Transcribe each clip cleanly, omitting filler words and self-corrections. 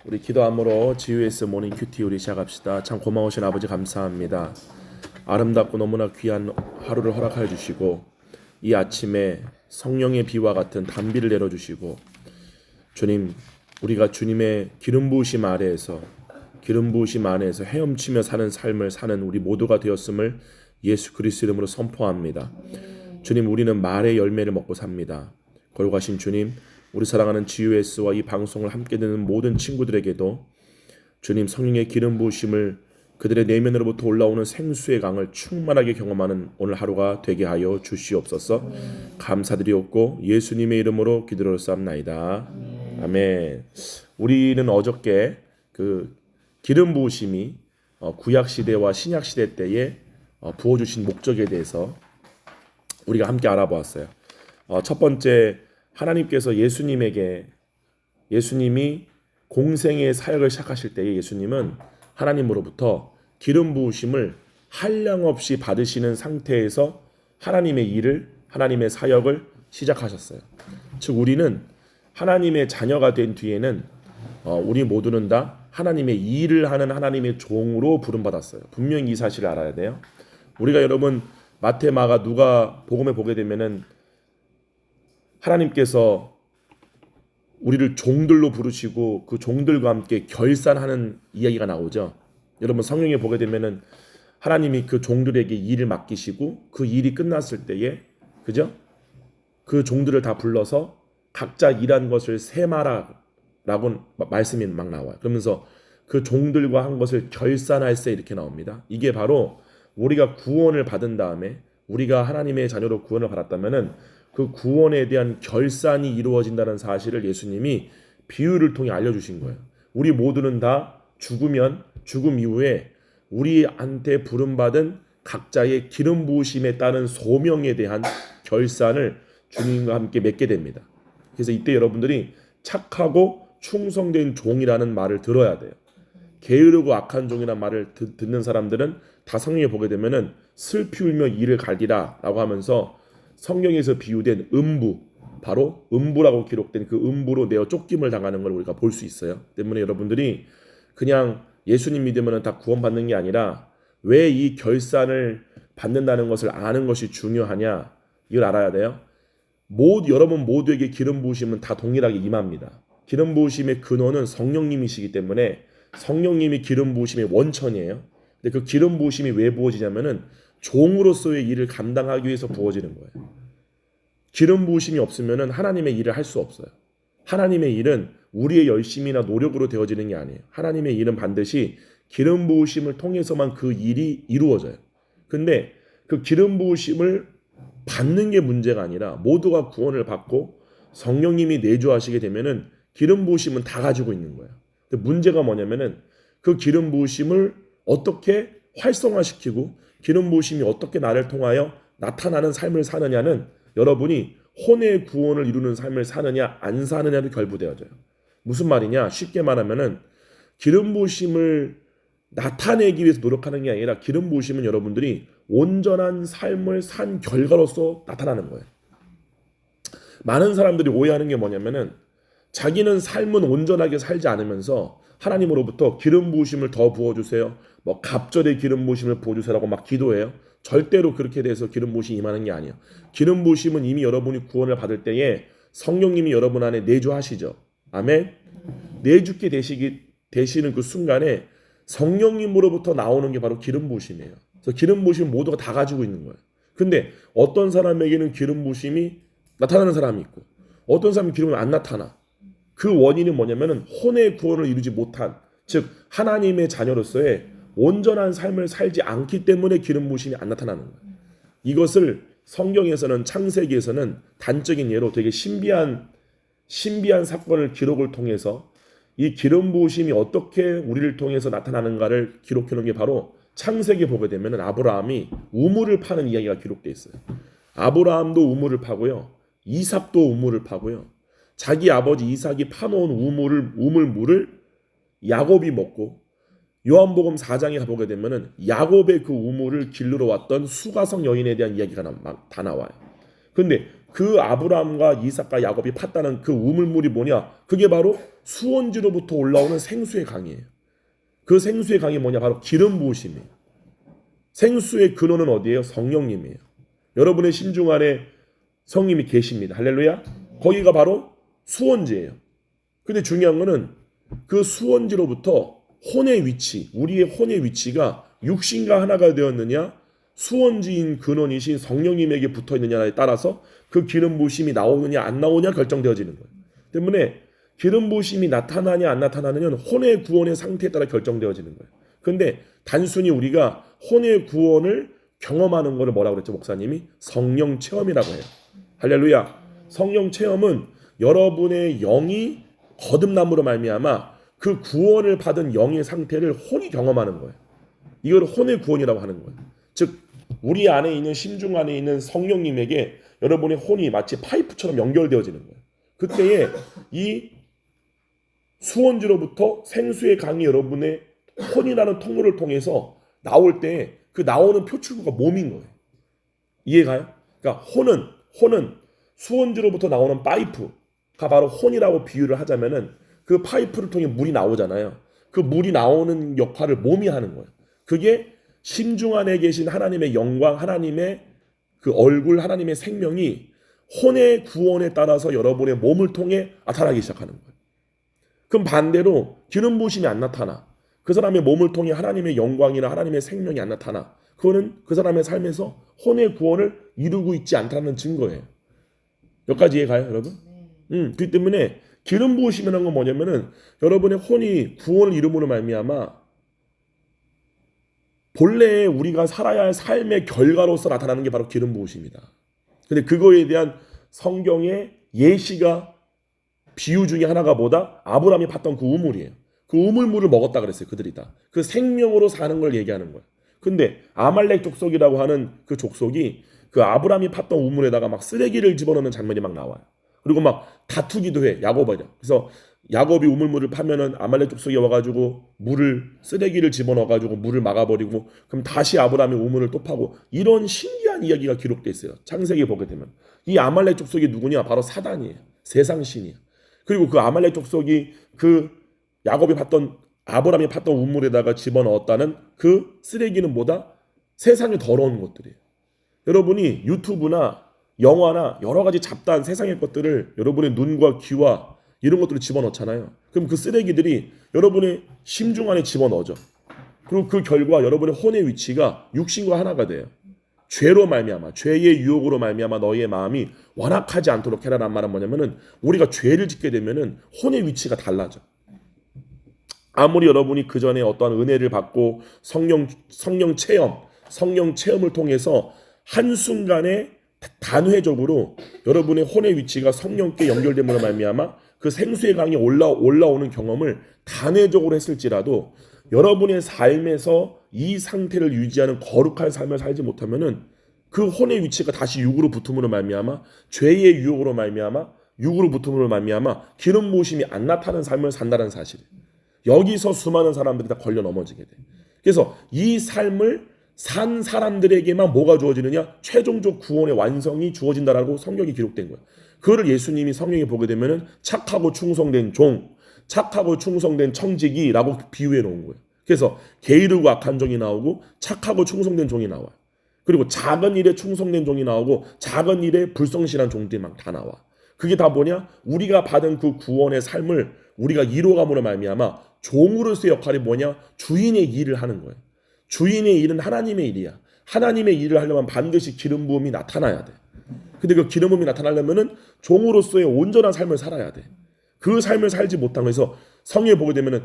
우리 기도함으로 GUS 모닝 큐티 우리 시작합시다. 참 고마우신 아버지 감사합니다. 아름답고 너무나 귀한 하루를 허락하여 주시고 이 아침에 성령의 비와 같은 단비를 내려주시고 주님, 우리가 주님의 기름 부으심 아래에서 헤엄치며 사는 삶을 사는 우리 모두가 되었음을 예수 그리스도 이름으로 선포합니다. 주님, 우리는 말의 열매를 먹고 삽니다. 거룩하신 주님, 우리 사랑하는 GUS와 이 방송을 함께 듣는 모든 친구들에게도 주님 성령의 기름 부으심을 그들의 내면으로부터 올라오는 생수의 강을 충만하게 경험하는 오늘 하루가 되게 하여 주시옵소서. 감사드리옵고 예수님의 이름으로 기도를 쌉나이다. 아멘. 우리는 어저께 그 기름 부으심이 구약 시대와 신약 시대 때에 부어주신 목적에 대해서 우리가 함께 알아보았어요. 첫 번째, 하나님께서 예수님이 공생의 사역을 시작하실 때에 예수님은 하나님으로부터 기름 부으심을 한량없이 받으시는 상태에서 하나님의 사역을 시작하셨어요. 즉 우리는 하나님의 자녀가 된 뒤에는 우리 모두는 다 하나님의 일을 하는 하나님의 종으로 부름받았어요. 분명히 이 사실을 알아야 돼요. 우리가 여러분 마태, 마가, 누가 복음에 보게 되면은 하나님께서 우리를 종들로 부르시고 그 종들과 함께 결산하는 이야기가 나오죠. 여러분 성경에 보게 되면은 하나님이 그 종들에게 일을 맡기시고 그 일이 끝났을 때에 그죠? 그 종들을 다 불러서 각자 일한 것을 세마라라고 말씀이 막 나와요. 그러면서 그 종들과 한 것을 결산할세 이렇게 나옵니다. 이게 바로 우리가 구원을 받은 다음에 우리가 하나님의 자녀로 구원을 받았다면은 그 구원에 대한 결산이 이루어진다는 사실을 예수님이 비유를 통해 알려주신 거예요. 우리 모두는 다 죽음 이후에 우리한테 부름받은 각자의 기름 부으심에 따른 소명에 대한 결산을 주님과 함께 맺게 됩니다. 그래서 이때 여러분들이 착하고 충성된 종이라는 말을 들어야 돼요. 게으르고 악한 종이라는 말을 듣는 사람들은 다 성경에 보게 되면은 슬피 울며 이를 갈리라 라고 하면서 성경에서 비유된 음부, 바로 음부라고 기록된 그 음부로 내어 쫓김을 당하는 걸 우리가 볼 수 있어요. 때문에 여러분들이 그냥 예수님 믿으면 다 구원받는 게 아니라 왜 이 결산을 받는다는 것을 아는 것이 중요하냐, 이걸 알아야 돼요. 여러분 모두에게 기름 부으심은 다 동일하게 임합니다. 기름 부으심의 근원은 성령님이시기 때문에 성령님이 기름 부으심의 원천이에요. 근데 그 기름 부으심이 왜 부어지냐면은 종으로서의 일을 감당하기 위해서 부어지는 거예요. 기름 부으심이 없으면은 하나님의 일을 할 수 없어요. 하나님의 일은 우리의 열심이나 노력으로 되어지는 게 아니에요. 하나님의 일은 반드시 기름 부으심을 통해서만 그 일이 이루어져요. 근데 그 기름 부으심을 받는 게 문제가 아니라 모두가 구원을 받고 성령님이 내주하시게 되면은 기름 부으심은 다 가지고 있는 거예요. 근데 문제가 뭐냐면은 그 기름 부으심을 어떻게 활성화시키고 기름 부으심이 어떻게 나를 통하여 나타나는 삶을 사느냐는 여러분이 혼의 구원을 이루는 삶을 사느냐 안 사느냐도 결부되어져요. 무슨 말이냐? 쉽게 말하면은 기름 부으심을 나타내기 위해서 노력하는 게 아니라 기름 부으심은 여러분들이 온전한 삶을 산 결과로서 나타나는 거예요. 많은 사람들이 오해하는 게 뭐냐면은 자기는 삶은 온전하게 살지 않으면서 하나님으로부터 기름 부으심을 더 부어주세요. 갑절의 기름 부으심을 부어주세요라고 막 기도해요. 절대로 그렇게 돼서 기름 부으심이 임하는 게 아니에요. 기름 부으심은 이미 여러분이 구원을 받을 때에 성령님이 여러분 안에 내주하시죠. 아멘. 내주게 되시는 그 순간에 성령님으로부터 나오는 게 바로 기름 부으심이에요. 그래서 기름 부으심은 모두가 다 가지고 있는 거예요. 근데 어떤 사람에게는 기름 부으심이 나타나는 사람이 있고 어떤 사람은 기름이 안 나타나. 그 원인은 뭐냐면은 혼의 구원을 이루지 못한, 즉 하나님의 자녀로서의 온전한 삶을 살지 않기 때문에 기름 부으심이 안 나타나는 거예요. 이것을 성경에서는 창세기에서는 단적인 예로 되게 신비한 사건을 기록을 통해서 이 기름 부으심이 어떻게 우리를 통해서 나타나는가를 기록해 놓은 게 바로 창세기 보게 되면은 아브라함이 우물을 파는 이야기가 기록돼 있어요. 아브라함도 우물을 파고요. 이삭도 우물을 파고요. 자기 아버지 이삭이 파놓은 우물물을 야곱이 먹고 요한복음 4장에 가보게 되면은 야곱의 그 우물을 길르러 왔던 수가성 여인에 대한 이야기가 다 나와요. 근데 그 아브라함과 이삭과 야곱이 팠다는 그 우물물이 뭐냐? 그게 바로 수원지로부터 올라오는 생수의 강이에요. 그 생수의 강이 뭐냐? 바로 기름 부으심이에요. 생수의 근원은 어디예요? 성령님이에요. 여러분의 심중 안에 성령님이 계십니다. 할렐루야. 거기가 바로 수원지예요. 근데 중요한 거는 그 수원지로부터 혼의 위치, 우리의 혼의 위치가 육신과 하나가 되었느냐, 수원지인 근원이신 성령님에게 붙어 있느냐에 따라서 그 기름 부으심이 나오느냐 안 나오느냐 결정되어지는 거예요. 때문에 기름 부으심이 나타나냐 안 나타나느냐는 혼의 구원의 상태에 따라 결정되어지는 거예요. 근데 단순히 우리가 혼의 구원을 경험하는 것을 뭐라고 그랬죠, 목사님이? 성령 체험이라고 해요. 할렐루야. 성령 체험은 여러분의 영이 거듭남으로 말미암아 그 구원을 받은 영의 상태를 혼이 경험하는 거예요. 이걸 혼의 구원이라고 하는 거예요. 즉 우리 안에 있는 심중 안에 있는 성령님에게 여러분의 혼이 마치 파이프처럼 연결되어지는 거예요. 그때에 이 수원지로부터 생수의 강이 여러분의 혼이라는 통로를 통해서 나올 때 그 나오는 표출구가 몸인 거예요. 이해가요? 그러니까 혼은 수원지로부터 나오는 파이프가 바로 혼이라고 비유를 하자면은 그 파이프를 통해 물이 나오잖아요. 그 물이 나오는 역할을 몸이 하는 거예요. 그게 심중 안에 계신 하나님의 영광, 하나님의 그 얼굴, 하나님의 생명이 혼의 구원에 따라서 여러분의 몸을 통해 나타나기 시작하는 거예요. 그럼 반대로 기름 부으심이 안 나타나. 그 사람의 몸을 통해 하나님의 영광이나 하나님의 생명이 안 나타나. 그거는 그 사람의 삶에서 혼의 구원을 이루고 있지 않다는 증거예요. 여기까지 이해가요, 여러분? 그렇기 때문에 기름 부으심이라는 건 뭐냐면은 여러분의 혼이 구원을 이루므로 말미암아 본래 우리가 살아야 할 삶의 결과로서 나타나는 게 바로 기름 부으심이다. 근데 그거에 대한 성경의 예시가 비유 중에 하나가 뭐다? 아브라함이 팠던 그 우물이에요. 그 우물물을 먹었다 그랬어요. 그들이 다. 그 생명으로 사는 걸 얘기하는 거예요. 근데 아말렉 족속이라고 하는 그 족속이 그 아브라함이 팠던 우물에다가 막 쓰레기를 집어넣는 장면이 막 나와요. 그리고 막 다투기도 해. 야곱이랑. 그래서 야곱이 우물물을 파면은 아말렉 족속이 와가지고 쓰레기를 집어넣어가지고 물을 막아버리고 그럼 다시 아브라함이 우물을 또 파고 이런 신기한 이야기가 기록돼 있어요. 창세기 보게 되면 이 아말렉 족속이 누구냐? 바로 사단이에요. 세상 신이에요. 그리고 그 아말렉 족속이 그 아브라함이 팠던 우물에다가 집어넣었다는 그 쓰레기는 뭐다? 세상에 더러운 것들이에요. 여러분이 유튜브나 영화나 여러 가지 잡다한 세상의 것들을 여러분의 눈과 귀와 이런 것들을 집어넣잖아요. 그럼 그 쓰레기들이 여러분의 심중 안에 집어넣어져. 그리고 그 결과 여러분의 혼의 위치가 육신과 하나가 돼요. 죄로 말미암아, 죄의 유혹으로 말미암아 너희의 마음이 완악하지 않도록 해라란 말은 뭐냐면은 우리가 죄를 짓게 되면은 혼의 위치가 달라져. 아무리 여러분이 그 전에 어떠한 은혜를 받고 성령 체험을 통해서 한순간에 단회적으로 여러분의 혼의 위치가 성령께 연결됨으로 말미암아 그 생수의 강이 올라오는 경험을 단회적으로 했을지라도 여러분의 삶에서 이 상태를 유지하는 거룩한 삶을 살지 못하면은 그 혼의 위치가 다시 육으로 붙음으로 말미암아 죄의 유혹으로 말미암아 육으로 붙음으로 말미암아 기름 부으심이 안 나타나는 삶을 산다는 사실이에요. 여기서 수많은 사람들이 다 걸려 넘어지게 돼. 그래서 이 삶을 산 사람들에게만 뭐가 주어지느냐? 최종적 구원의 완성이 주어진다라고 성경이 기록된 거야. 그거를 예수님이 성경에 보게 되면은 착하고 충성된 종, 착하고 충성된 청지기라고 비유해 놓은 거예요. 그래서 게으르고 악한 종이 나오고 착하고 충성된 종이 나와요. 그리고 작은 일에 충성된 종이 나오고 작은 일에 불성실한 종들이 막 다 나와. 그게 다 뭐냐? 우리가 받은 그 구원의 삶을 우리가 이루어감으로 말미암아 종으로서의 역할이 뭐냐? 주인의 일을 하는 거예요. 주인의 일은 하나님의 일이야. 하나님의 일을 하려면 반드시 기름 부음이 나타나야 돼. 근데 그 기름 부음이 나타나려면은 종으로서의 온전한 삶을 살아야 돼. 그 삶을 살지 못한 거에서 성경에 보게 되면은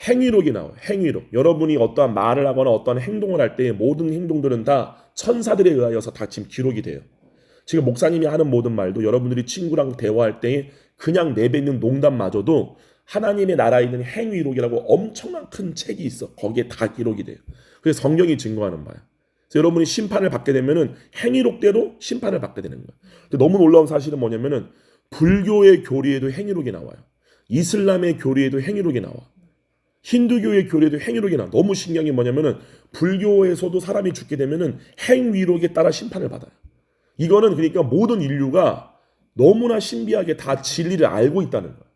행위록이 나와요. 행위록. 여러분이 어떠한 말을 하거나 어떠한 행동을 할 때 모든 행동들은 다 천사들에 의하여서 다 지금 기록이 돼요. 지금 목사님이 하는 모든 말도 여러분들이 친구랑 대화할 때 그냥 내뱉는 농담마저도 하나님의 나라에 있는 행위록이라고 엄청난 큰 책이 있어. 거기에 다 기록이 돼요. 그래서 성경이 증거하는 바야. 그래서 여러분이 심판을 받게 되면은 행위록대로 심판을 받게 되는 거야. 근데 너무 놀라운 사실은 뭐냐면은 불교의 교리에도 행위록이 나와요. 이슬람의 교리에도 행위록이 나와. 힌두교의 교리에도 행위록이 나와. 너무 신기한 게 뭐냐면은 불교에서도 사람이 죽게 되면은 행위록에 따라 심판을 받아요. 이거는 그러니까 모든 인류가 너무나 신비하게 다 진리를 알고 있다는 거야.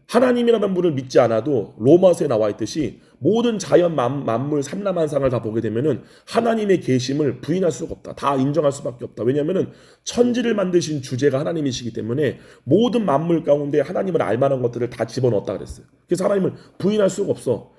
하나님이라는 분을 믿지 않아도 로마서에 나와 있듯이 모든 자연 만물 삼라만상을 다 보게 되면은 하나님의 계심을 부인할 수가 없다. 다 인정할 수밖에 없다. 왜냐하면은 천지를 만드신 주제가 하나님이시기 때문에 모든 만물 가운데 하나님을 알 만한 것들을 다 집어넣었다 그랬어요. 그래서 하나님을 부인할 수가 없어.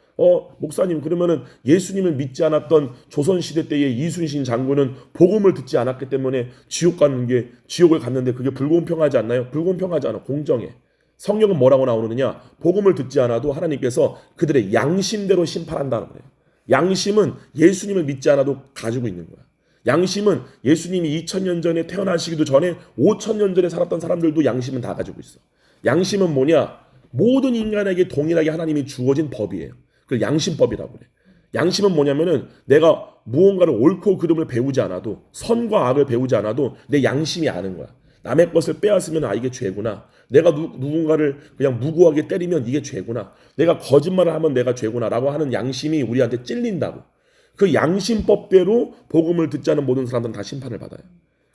목사님, 그러면은 예수님을 믿지 않았던 조선시대 때의 이순신 장군은 복음을 듣지 않았기 때문에 지옥을 갔는데 그게 불공평하지 않나요? 불공평하지 않아. 공정해. 성경은 뭐라고 나오느냐? 복음을 듣지 않아도 하나님께서 그들의 양심대로 심판한다는 거예요. 양심은 예수님을 믿지 않아도 가지고 있는 거야. 양심은 예수님이 2000년 전에 태어나시기도 전에 5000년 전에 살았던 사람들도 양심은 다 가지고 있어. 양심은 뭐냐? 모든 인간에게 동일하게 하나님이 주어진 법이에요. 그걸 양심법이라고 그래. 양심은 뭐냐면은 내가 무언가를 옳고 그름을 배우지 않아도, 선과 악을 배우지 않아도 내 양심이 아는 거야. 남의 것을 빼앗으면 이게 죄구나. 내가 누군가를 그냥 무고하게 때리면 이게 죄구나. 내가 거짓말을 하면 내가 죄구나 라고 하는 양심이 우리한테 찔린다고. 그 양심법대로 복음을 듣지 않은 모든 사람들은 다 심판을 받아요.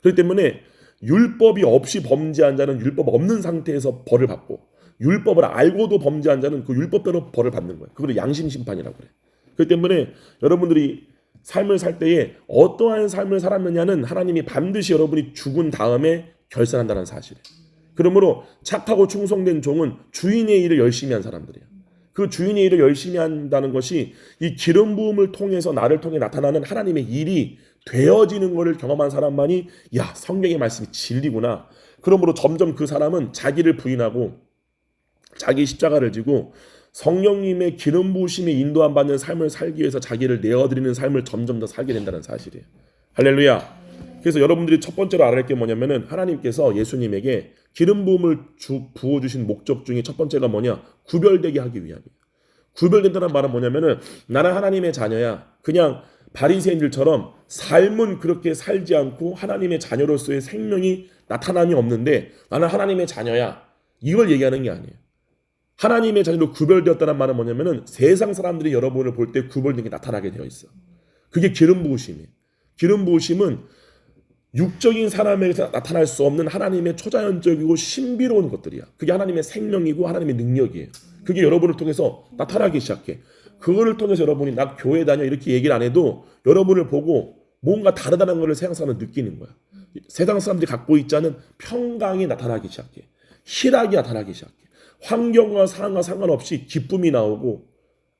그렇기 때문에 율법이 없이 범죄한 자는 율법 없는 상태에서 벌을 받고, 율법을 알고도 범죄한 자는 그 율법대로 벌을 받는 거예요. 그걸 양심 심판이라고 그래. 그렇기 때문에 여러분들이 삶을 살 때에 어떠한 삶을 살았느냐는 하나님이 반드시 여러분이 죽은 다음에 결산한다는 사실이에요. 그러므로 착하고 충성된 종은 주인의 일을 열심히 한 사람들이에요. 그 주인의 일을 열심히 한다는 것이 이 기름 부음을 통해서 나를 통해 나타나는 하나님의 일이 되어지는 것을 경험한 사람만이 성경의 말씀이 진리구나. 그러므로 점점 그 사람은 자기를 부인하고 자기 십자가를 지고 성령님의 기름 부으심에 인도함 받는 삶을 살기 위해서 자기를 내어드리는 삶을 점점 더 살게 된다는 사실이에요. 할렐루야. 그래서 여러분들이 첫 번째로 알아야 할 게 뭐냐면은 하나님께서 예수님에게 기름 부음을 부어주신 목적 중에 첫 번째가 뭐냐? 구별되게 하기 위함이에요. 구별된다는 말은 뭐냐면은 나는 하나님의 자녀야. 그냥 바리새인들처럼 삶은 그렇게 살지 않고 하나님의 자녀로서의 생명이 나타남이 없는데 나는 하나님의 자녀야. 이걸 얘기하는 게 아니에요. 하나님의 자녀로 구별되었다는 말은 뭐냐면은 세상 사람들이 여러분을 볼 때 구별된 게 나타나게 되어 있어. 그게 기름 부으심이에요. 기름 부으심은 육적인 사람에게서 나타날 수 없는 하나님의 초자연적이고 신비로운 것들이야. 그게 하나님의 생명이고 하나님의 능력이에요. 그게 여러분을 통해서 나타나기 시작해. 그거를 통해서 여러분이 나 교회 다녀 이렇게 얘기를 안 해도 여러분을 보고 뭔가 다르다는 것을 세상 사람은 느끼는 거야. 세상 사람들이 갖고 있지 않은 평강이 나타나기 시작해. 희락이 나타나기 시작해. 환경과 상황과 상관없이 기쁨이 나오고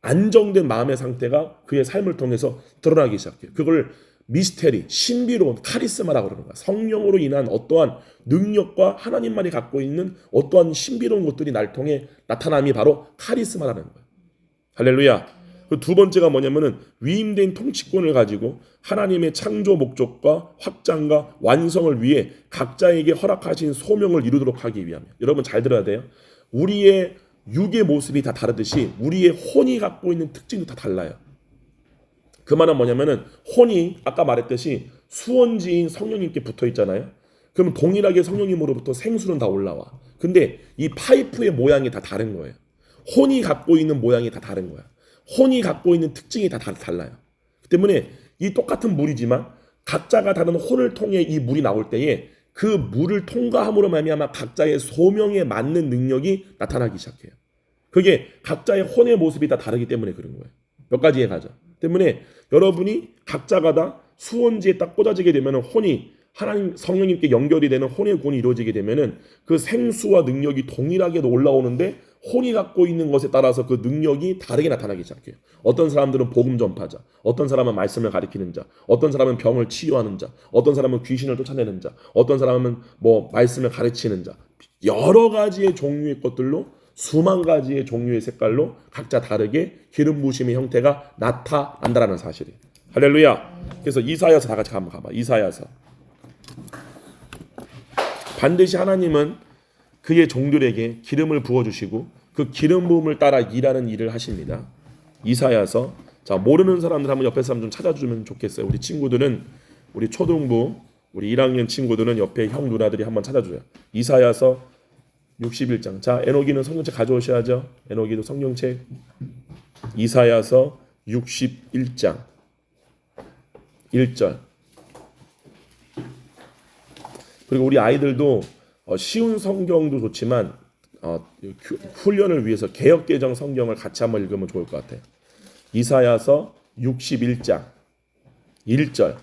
안정된 마음의 상태가 그의 삶을 통해서 드러나기 시작해. 그걸 미스테리, 신비로운 카리스마라고 그러는 거야. 성령으로 인한 어떠한 능력과 하나님만이 갖고 있는 어떠한 신비로운 것들이 날 통해 나타남이 바로 카리스마라는 거야. 할렐루야. 그 두 번째가 뭐냐면은 위임된 통치권을 가지고 하나님의 창조 목적과 확장과 완성을 위해 각자에게 허락하신 소명을 이루도록 하기 위함이야. 여러분 잘 들어야 돼요. 우리의 육의 모습이 다 다르듯이 우리의 혼이 갖고 있는 특징도 다 달라요. 그 말은 뭐냐면은 혼이 아까 말했듯이 수원지인 성령님께 붙어 있잖아요. 그럼 동일하게 성령님으로부터 생수는 다 올라와. 근데 이 파이프의 모양이 다 다른 거예요. 혼이 갖고 있는 모양이 다 다른 거야. 혼이 갖고 있는 특징이 다 달라요. 그 때문에 이 똑같은 물이지만 각자가 다른 혼을 통해 이 물이 나올 때에 그 물을 통과함으로 말미암아 각자의 소명에 맞는 능력이 나타나기 시작해요. 그게 각자의 혼의 모습이 다 다르기 때문에 그런 거예요. 몇 가지에 가죠. 때문에 여러분이 각자가 다 수원지에 딱 꽂아지게 되면 혼이 하나님 성령님께 연결이 되는 혼의 구원이 이루어지게 되면은 그 생수와 능력이 동일하게 올라오는데 혼이 갖고 있는 것에 따라서 그 능력이 다르게 나타나기 시작해요. 어떤 사람들은 복음 전파자, 어떤 사람은 말씀을 가리키는 자, 어떤 사람은 병을 치유하는 자, 어떤 사람은 귀신을 쫓아내는 자, 어떤 사람은 말씀을 가르치는 자, 여러 가지의 종류의 것들로 수만 가지의 종류의 색깔로 각자 다르게 기름 부으심의 형태가 나타난다라는 사실이에요. 할렐루야. 그래서 이사야서 다 같이 한번 가봐. 이사야서. 반드시 하나님은 그의 종들에게 기름을 부어주시고 그 기름 부음을 따라 일하는 일을 하십니다. 이사야서. 자, 모르는 사람들 한번 옆에 사람 좀 찾아주면 좋겠어요. 우리 친구들은 우리 초등부 우리 1학년 친구들은 옆에 형 누나들이 한번 찾아줘요. 이사야서 61장. 자, 에녹이는 성경책 가져오셔야죠. 에녹이도 성경책. 이사야서 61장 1절. 그리고 우리 아이들도 쉬운 성경도 좋지만 훈련을 위해서 개역개정 성경을 같이 한번 읽으면 좋을 것 같아요. 이사야서 61장 1절.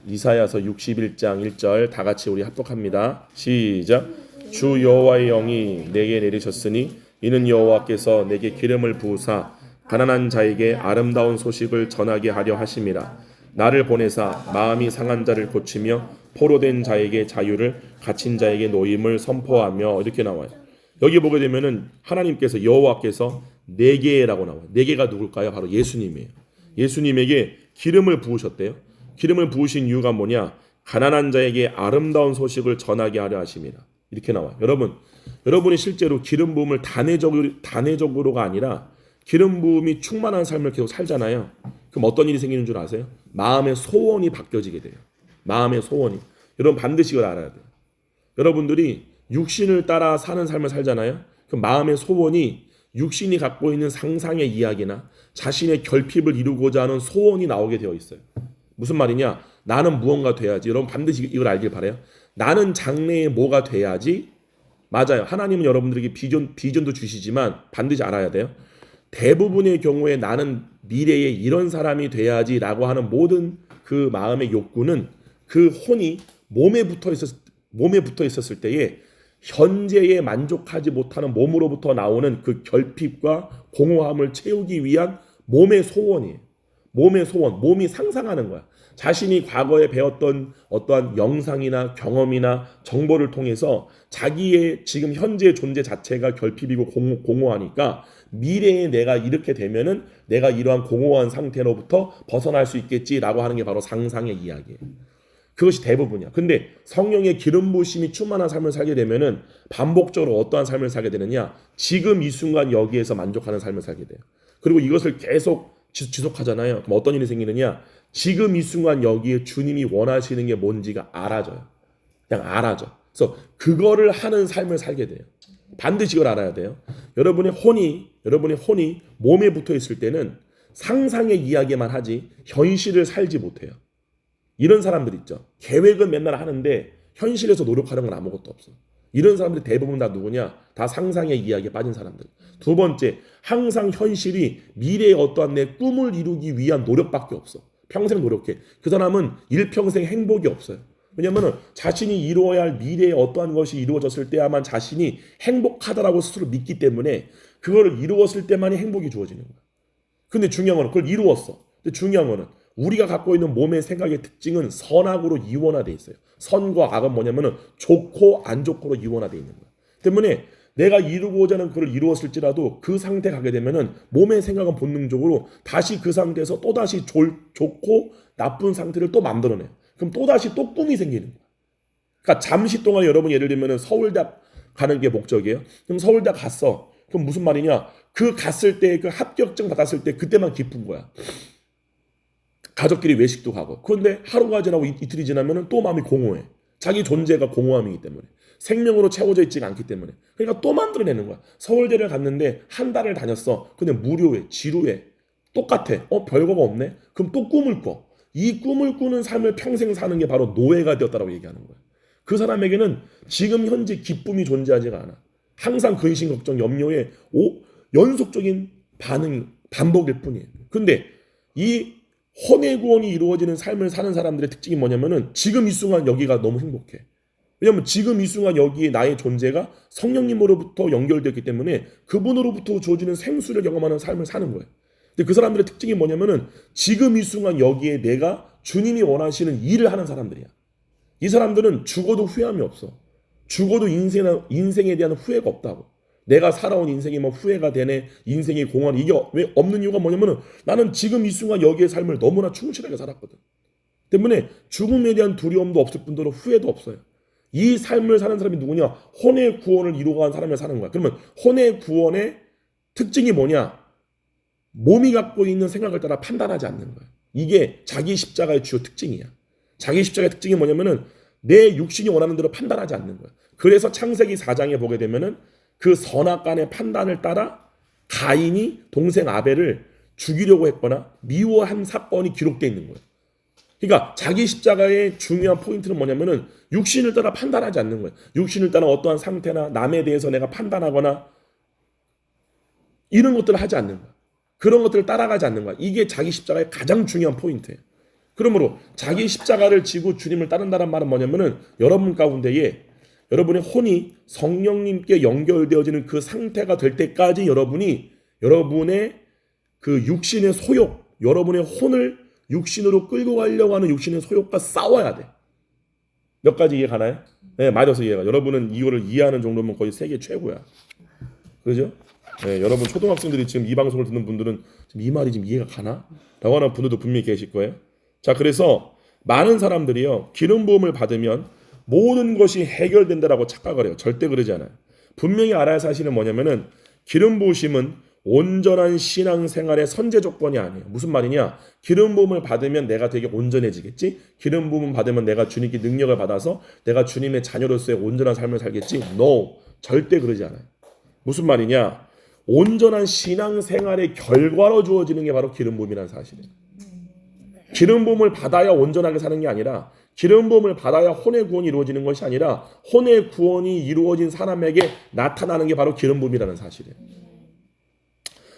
이사야서 61장 1절 다 같이 우리 합독합니다. 시작. 주 여호와의 영이 내게 내리셨으니 이는 여호와께서 내게 기름을 부으사 가난한 자에게 아름다운 소식을 전하게 하려 하심이라. 나를 보내사 마음이 상한 자를 고치며 포로된 자에게 자유를 갇힌 자에게 노임을 선포하며 이렇게 나와요. 여기 보게 되면은 하나님께서 여호와께서 네 개라고 나와요. 네 개가 누굴까요? 바로 예수님이에요. 예수님에게 기름을 부으셨대요. 기름을 부으신 이유가 뭐냐? 가난한 자에게 아름다운 소식을 전하게 하려 하심이라. 이렇게 나와요. 여러분이 실제로 기름 부음을 단회적으로가 아니라 기름 부음이 충만한 삶을 계속 살잖아요. 그럼 어떤 일이 생기는 줄 아세요? 마음의 소원이 바뀌어지게 돼요. 마음의 소원이. 여러분 반드시 이걸 알아야 돼요. 여러분들이 육신을 따라 사는 삶을 살잖아요. 그 마음의 소원이 육신이 갖고 있는 상상의 이야기나 자신의 결핍을 이루고자 하는 소원이 나오게 되어 있어요. 무슨 말이냐? 나는 무언가 돼야지. 여러분 반드시 이걸 알길 바라요. 나는 장래에 뭐가 돼야지. 맞아요. 하나님은 여러분들에게 비전도 주시지만 반드시 알아야 돼요. 대부분의 경우에 나는 미래에 이런 사람이 돼야지라고 하는 모든 그 마음의 욕구는 그 혼이 몸에 붙어 있었을 때에 현재에 만족하지 못하는 몸으로부터 나오는 그 결핍과 공허함을 채우기 위한 몸의 소원이에요. 몸의 소원, 몸이 상상하는 거야. 자신이 과거에 배웠던 어떠한 영상이나 경험이나 정보를 통해서 자기의 지금 현재의 존재 자체가 결핍이고 공허하니까 미래에 내가 이렇게 되면은 내가 이러한 공허한 상태로부터 벗어날 수 있겠지라고 하는 게 바로 상상의 이야기예요. 그것이 대부분이야. 근데 성령의 기름 부으심이 충만한 삶을 살게 되면은 반복적으로 어떠한 삶을 살게 되느냐? 지금 이 순간 여기에서 만족하는 삶을 살게 돼요. 그리고 이것을 계속 지속하잖아요. 그럼 어떤 일이 생기느냐? 지금 이 순간 여기에 주님이 원하시는 게 뭔지가 알아져요. 그냥 알아져. 그래서 그거를 하는 삶을 살게 돼요. 반드시 이걸 알아야 돼요. 여러분의 혼이 몸에 붙어 있을 때는 상상의 이야기만 하지 현실을 살지 못해요. 이런 사람들 있죠. 계획은 맨날 하는데 현실에서 노력하는 건 아무것도 없어. 이런 사람들이 대부분 다 누구냐? 다 상상의 이야기에 빠진 사람들. 두 번째, 항상 현실이 미래의 어떠한 내 꿈을 이루기 위한 노력밖에 없어. 평생 노력해. 그 사람은 일평생 행복이 없어요. 왜냐하면 자신이 이루어야 할 미래의 어떠한 것이 이루어졌을 때야만 자신이 행복하다라고 스스로 믿기 때문에 그거를 이루었을 때만이 행복이 주어지는 거야. 근데 중요한 거는 그걸 이루었어. 근데 중요한 거는 우리가 갖고 있는 몸의 생각의 특징은 선악으로 이원화돼 있어요. 선과 악은 뭐냐면은 좋고 안 좋고로 이원화돼 있는 거야. 때문에 내가 이루고자 하는 그걸 이루었을지라도 그 상태 가게 되면은 몸의 생각은 본능적으로 다시 그 상태에서 또 다시 좋고 나쁜 상태를 또 만들어내요. 그럼 또 다시 또 꿈이 생기는 거야. 그러니까 잠시 동안 여러분 예를 들면은 서울대학 가는 게 목적이에요. 그럼 서울대학 갔어. 그럼 무슨 말이냐? 그 갔을 때 그 합격증 받았을 때 그때만 기쁜 거야. 가족끼리 외식도 가고. 그런데 하루가 지나고 이틀이 지나면 또 마음이 공허해. 자기 존재가 공허함이기 때문에. 생명으로 채워져 있지가 않기 때문에. 그러니까 또 만들어내는 거야. 서울대를 갔는데 한 달을 다녔어. 근데 무료해. 지루해. 똑같아. 별거가 없네. 그럼 또 꿈을 꿔. 이 꿈을 꾸는 삶을 평생 사는 게 바로 노예가 되었다라고 얘기하는 거야. 그 사람에게는 지금 현재 기쁨이 존재하지가 않아. 항상 근심, 걱정, 염려에 연속적인 반복일 뿐이에요. 근데 이 혼의 구원이 이루어지는 삶을 사는 사람들의 특징이 뭐냐면은 지금 이 순간 여기가 너무 행복해. 왜냐하면 지금 이 순간 여기에 나의 존재가 성령님으로부터 연결되었기 때문에 그분으로부터 주어지는 생수를 경험하는 삶을 사는 거예요. 근데 그 사람들의 특징이 뭐냐면은 지금 이 순간 여기에 내가 주님이 원하시는 일을 하는 사람들이야. 이 사람들은 죽어도 후회함이 없어. 죽어도 인생에 대한 후회가 없다고. 내가 살아온 인생이 뭐 후회가 되네, 인생이 공허한 이게 왜 없는 이유가 뭐냐면은 나는 지금 이 순간 여기의 삶을 너무나 충실하게 살았거든. 때문에 죽음에 대한 두려움도 없을 뿐더러 후회도 없어요. 이 삶을 사는 사람이 누구냐? 혼의 구원을 이루어간 사람을 사는 거야. 그러면 혼의 구원의 특징이 뭐냐? 몸이 갖고 있는 생각을 따라 판단하지 않는 거야. 이게 자기 십자가의 주요 특징이야. 자기 십자가의 특징이 뭐냐면은 내 육신이 원하는 대로 판단하지 않는 거야. 그래서 창세기 4장에 보게 되면은 그 선악간의 판단을 따라 가인이 동생 아벨을 죽이려고 했거나 미워한 사건이 기록되어 있는 거예요. 그러니까 자기 십자가의 중요한 포인트는 뭐냐면은 육신을 따라 판단하지 않는 거예요. 육신을 따라 어떠한 상태나 남에 대해서 내가 판단하거나 이런 것들을 하지 않는 거야. 그런 것들을 따라가지 않는 거야. 이게 자기 십자가의 가장 중요한 포인트예요. 그러므로 자기 십자가를 지고 주님을 따른다는 말은 뭐냐면은 여러분 가운데에 여러분의 혼이 성령님께 연결되어지는 그 상태가 될 때까지 여러분의 그 육신의 소욕, 여러분의 혼을 육신으로 끌고 가려고 하는 육신의 소욕과 싸워야 돼. 몇 가지 이해 가나요? 네, 맞아서 이해가. 여러분은 이거를 이해하는 정도면 거의 세계 최고야. 그죠? 네, 여러분 초등학생들이 지금 이 방송을 듣는 분들은 지금 이 말이 지금 이해가 가나? 라고 하는 분들도 분명히 계실 거예요. 자, 그래서 많은 사람들이요, 기름 부음을 받으면 모든 것이 해결된다라고 착각을 해요. 절대 그러지 않아요. 분명히 알아야 할 사실은 뭐냐면은 기름 부으심은 온전한 신앙생활의 선제 조건이 아니에요. 무슨 말이냐? 기름 부음을 받으면 내가 되게 온전해지겠지? 기름 부음 받으면 내가 주님께 능력을 받아서 내가 주님의 자녀로서의 온전한 삶을 살겠지? No, 절대 그러지 않아요. 무슨 말이냐? 온전한 신앙생활의 결과로 주어지는 게 바로 기름 부음이라는 사실이에요. 기름 부음을 받아야 온전하게 사는 게 아니라, 기름 부음을 받아야 혼의 구원이 이루어지는 것이 아니라 혼의 구원이 이루어진 사람에게 나타나는 게 바로 기름 부음이라는 사실이에요.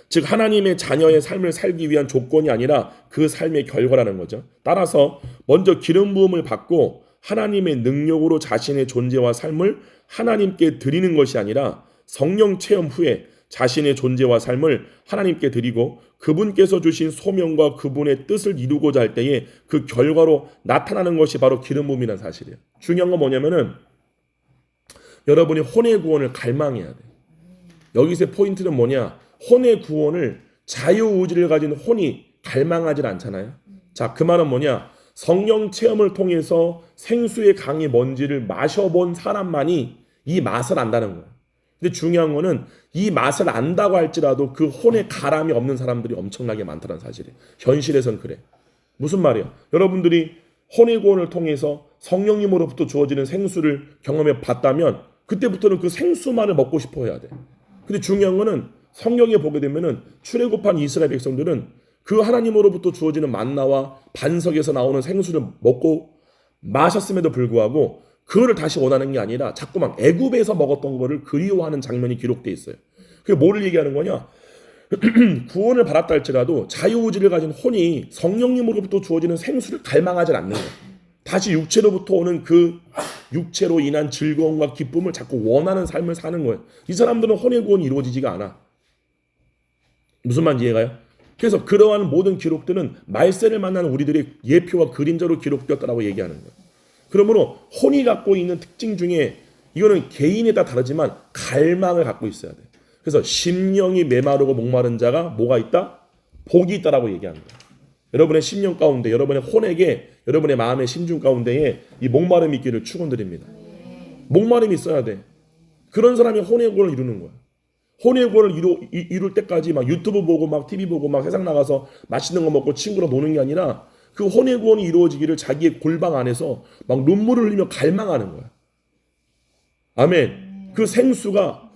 즉 하나님의 자녀의 삶을 살기 위한 조건이 아니라 그 삶의 결과라는 거죠. 따라서 먼저 기름 부음을 받고 하나님의 능력으로 자신의 존재와 삶을 하나님께 드리는 것이 아니라 성령 체험 후에 자신의 존재와 삶을 하나님께 드리고 그분께서 주신 소명과 그분의 뜻을 이루고자 할 때에 그 결과로 나타나는 것이 바로 기름 부음이라는 사실이에요. 중요한 건 뭐냐면은 여러분이 혼의 구원을 갈망해야 돼요. 여기서의 포인트는 뭐냐? 혼의 구원을 자유의지를 가진 혼이 갈망하지 않잖아요. 자, 그 말은 뭐냐? 성령 체험을 통해서 생수의 강이 뭔지를 마셔본 사람만이 이 맛을 안다는 거예요. 근데 중요한 거는 이 맛을 안다고 할지라도 그 혼의 가람이 없는 사람들이 엄청나게 많다는 사실이에요. 현실에선 그래. 무슨 말이야? 여러분들이 혼의 구원을 통해서 성령님으로부터 주어지는 생수를 경험해 봤다면 그때부터는 그 생수만을 먹고 싶어 해야 돼. 근데 중요한 거는 성경에 보게 되면은 출애굽한 이스라엘 백성들은 그 하나님으로부터 주어지는 만나와 반석에서 나오는 생수를 먹고 마셨음에도 불구하고 그거를 다시 원하는 게 아니라 자꾸만 애굽에서 먹었던 거를 그리워하는 장면이 기록되어 있어요. 그게 뭐를 얘기하는 거냐? 구원을 받았다 할지라도 자유의지를 가진 혼이 성령님으로부터 주어지는 생수를 갈망하지 않는 거예요. 다시 육체로부터 오는 그 육체로 인한 즐거움과 기쁨을 자꾸 원하는 삶을 사는 거예요. 이 사람들은 혼의 구원이 이루어지지가 않아. 무슨 말인지 이해가요? 그래서 그러한 모든 기록들은 말세를 만나는 우리들의 예표와 그림자로 기록되었다라고 얘기하는 거예요. 그러므로 혼이 갖고 있는 특징 중에 이거는 개인에 따라 다르지만 갈망을 갖고 있어야 돼요. 그래서 심령이 메마르고 목마른 자가 뭐가 있다? 복이 있다라고 얘기하는 거예요. 여러분의 심령 가운데, 여러분의 혼에게, 여러분의 마음의 심중 가운데에 이 목마름이 있기를 축원드립니다. 목마름이 있어야 돼. 그런 사람이 혼의 구원을 이루는 거야. 혼의 구원을 이룰 때까지 막 유튜브 보고 막 TV 보고 막 세상 나가서 맛있는 거 먹고 친구랑 노는 게 아니라 그 혼의 구원이 이루어지기를 자기의 골방 안에서 막 눈물을 흘리며 갈망하는 거야. 아멘. 그 생수가